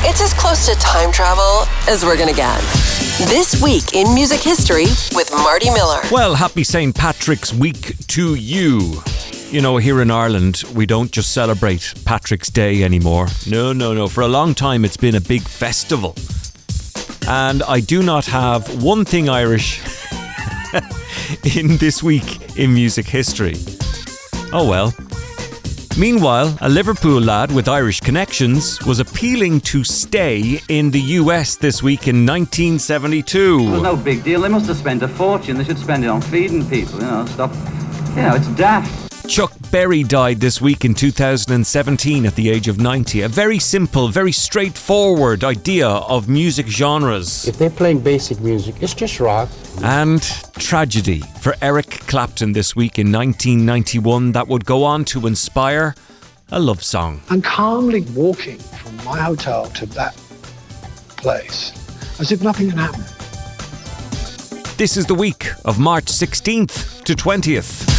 It's as close to time travel as we're gonna get. This week in music history with Marty Miller. Well, happy St. Patrick's Week to you. You know, here in Ireland, we don't just celebrate Patrick's Day anymore. No. For a long time, it's been a big festival. And I do not have one thing Irish in this week in music history. Oh well. Meanwhile, a Liverpool lad with Irish connections was appealing to stay in the US this week in 1972. It was no big deal. They must have spent a fortune. They should spend it on feeding people, stop. It's daft. Chuck Berry died this week in 2017 at the age of 90. A very simple, very straightforward idea of music genres. If they're playing basic music, it's just rock. And tragedy for Eric Clapton this week in 1991 that would go on to inspire a love song. And calmly walking from my hotel to that place as if nothing had happened. This is the week of March 16th to 20th.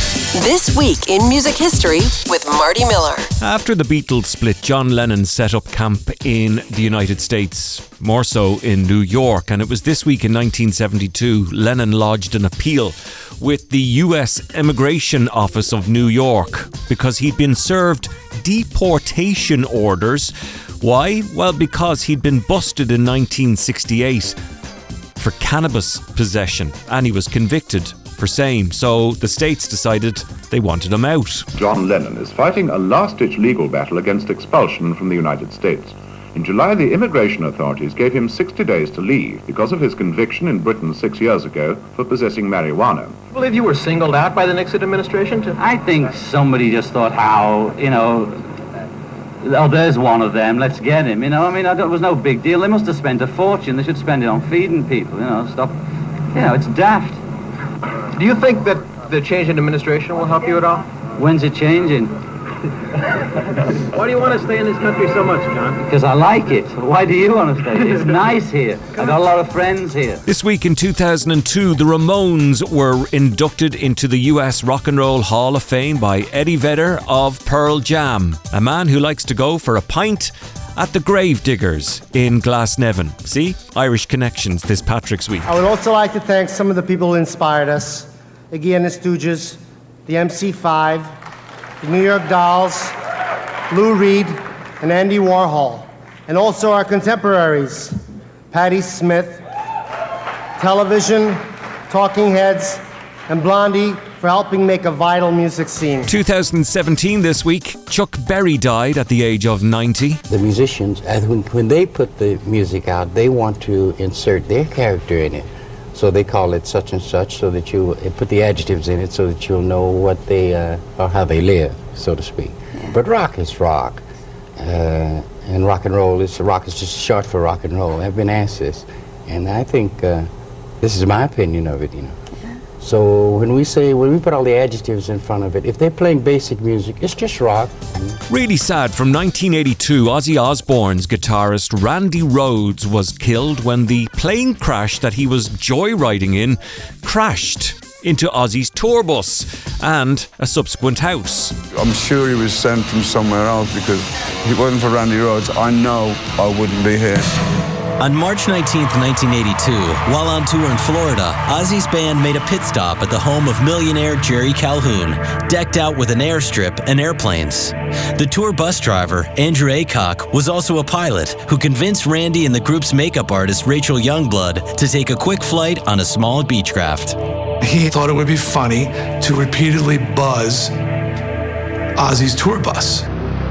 This week in music history with Marty Miller. After the Beatles split, John Lennon set up camp in the United States, more so in New York. And it was this week in 1972, Lennon lodged an appeal with the US Immigration Office of New York because he'd been served deportation orders. Why? Well, because he'd been busted in 1968 for cannabis possession and he was convicted for same. So the states decided they wanted him out. John Lennon is fighting a last-ditch legal battle against expulsion from the United States. In July, the immigration authorities gave him 60 days to leave because of his conviction in Britain 6 years ago for possessing marijuana. I believe you were singled out by the Nixon administration to... I think somebody just thought, oh, there's one of them, let's get him. It was no big deal. They must have spent a fortune. They should spend it on feeding people, stop. It's daft. Do you think that the change in administration will help you at all? When's it changing? Why do you want to stay in this country so much, John? Because I like it. Why do you want to stay? It's nice here. I got a lot of friends here. This week in 2002, the Ramones were inducted into the US Rock and Roll Hall of Fame by Eddie Vedder of Pearl Jam, a man who likes to go for a pint at the Gravediggers in Glasnevin. See? Irish connections this Patrick's Week. I would also like to thank some of the people who inspired us. Iggy and the Stooges, the MC5, the New York Dolls, Lou Reed, and Andy Warhol. And also our contemporaries, Patti Smith, Television, Talking Heads, and Blondie for helping make a vital music scene. 2017 this week, Chuck Berry died at the age of 90. The musicians, when they put the music out, they want to insert their character in it. So they call it such and such, so that you put the adjectives in it so that you'll know what they or how they live, so to speak. But rock is rock. And rock is just short for rock and roll. I've been asked this. And I think this is my opinion of it, So when we put all the adjectives in front of it, if they're playing basic music, it's just rock. Really sad, from 1982, Ozzy Osbourne's guitarist Randy Rhoads was killed when the plane crash that he was joyriding in crashed into Ozzy's tour bus and a subsequent house. I'm sure he was sent from somewhere else because if it wasn't for Randy Rhoads, I know I wouldn't be here. On March 19, 1982, while on tour in Florida, Ozzy's band made a pit stop at the home of millionaire Jerry Calhoun, decked out with an airstrip and airplanes. The tour bus driver, Andrew Aycock, was also a pilot who convinced Randy and the group's makeup artist, Rachel Youngblood, to take a quick flight on a small Beechcraft. He thought it would be funny to repeatedly buzz Ozzy's tour bus.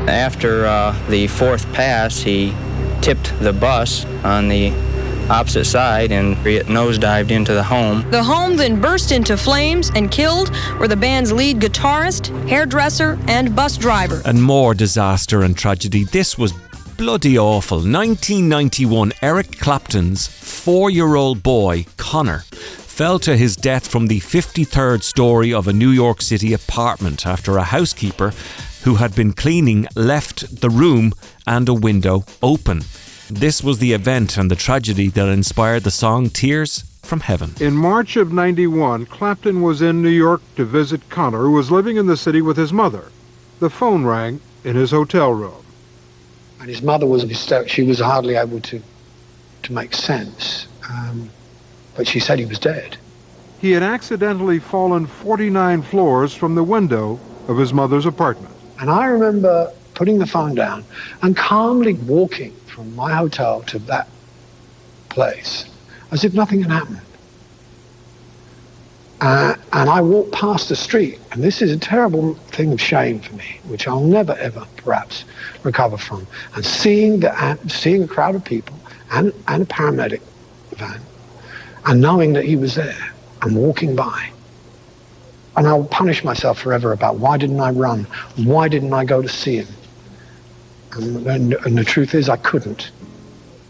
After the fourth pass, he tipped the bus on the opposite side and it nosedived into the home. The home then burst into flames and killed were the band's lead guitarist, hairdresser, and bus driver. And more disaster and tragedy. This was bloody awful. 1991, Eric Clapton's 4-year-old boy, Connor, fell to his death from the 53rd story of a New York City apartment after a housekeeper who had been cleaning left the room and a window open. This was the event and the tragedy that inspired the song Tears from Heaven. In March of '91, Clapton was in New York to visit Connor, who was living in the city with his mother. The phone rang in his hotel room. And his mother was hysterical. She was hardly able to make sense. But she said he was dead. He had accidentally fallen 49 floors from the window of his mother's apartment. And I remember putting the phone down and calmly walking from my hotel to that place as if nothing had happened. And I walked past the street, and this is a terrible thing of shame for me, which I'll never, ever, perhaps, recover from. And seeing a crowd of people and a paramedic van, and knowing that he was there, and walking by. And I'll punish myself forever about why didn't I run? Why didn't I go to see him? And the truth is, I couldn't.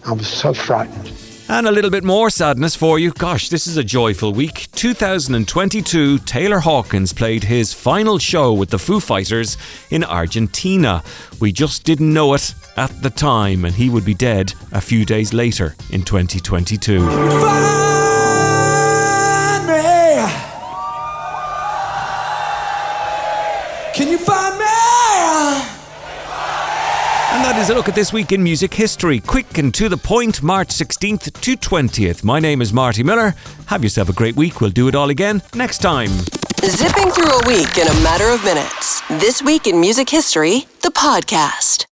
I was so frightened. And a little bit more sadness for you. Gosh, this is a joyful week. 2022, Taylor Hawkins played his final show with the Foo Fighters in Argentina. We just didn't know it at the time, and he would be dead a few days later in 2022. Can you find me? And that is a look at this week in music history. Quick and to the point, March 16th to 20th. My name is Marty Miller. Have yourself a great week. We'll do it all again next time. Zipping through a week in a matter of minutes. This Week in Music History, the podcast.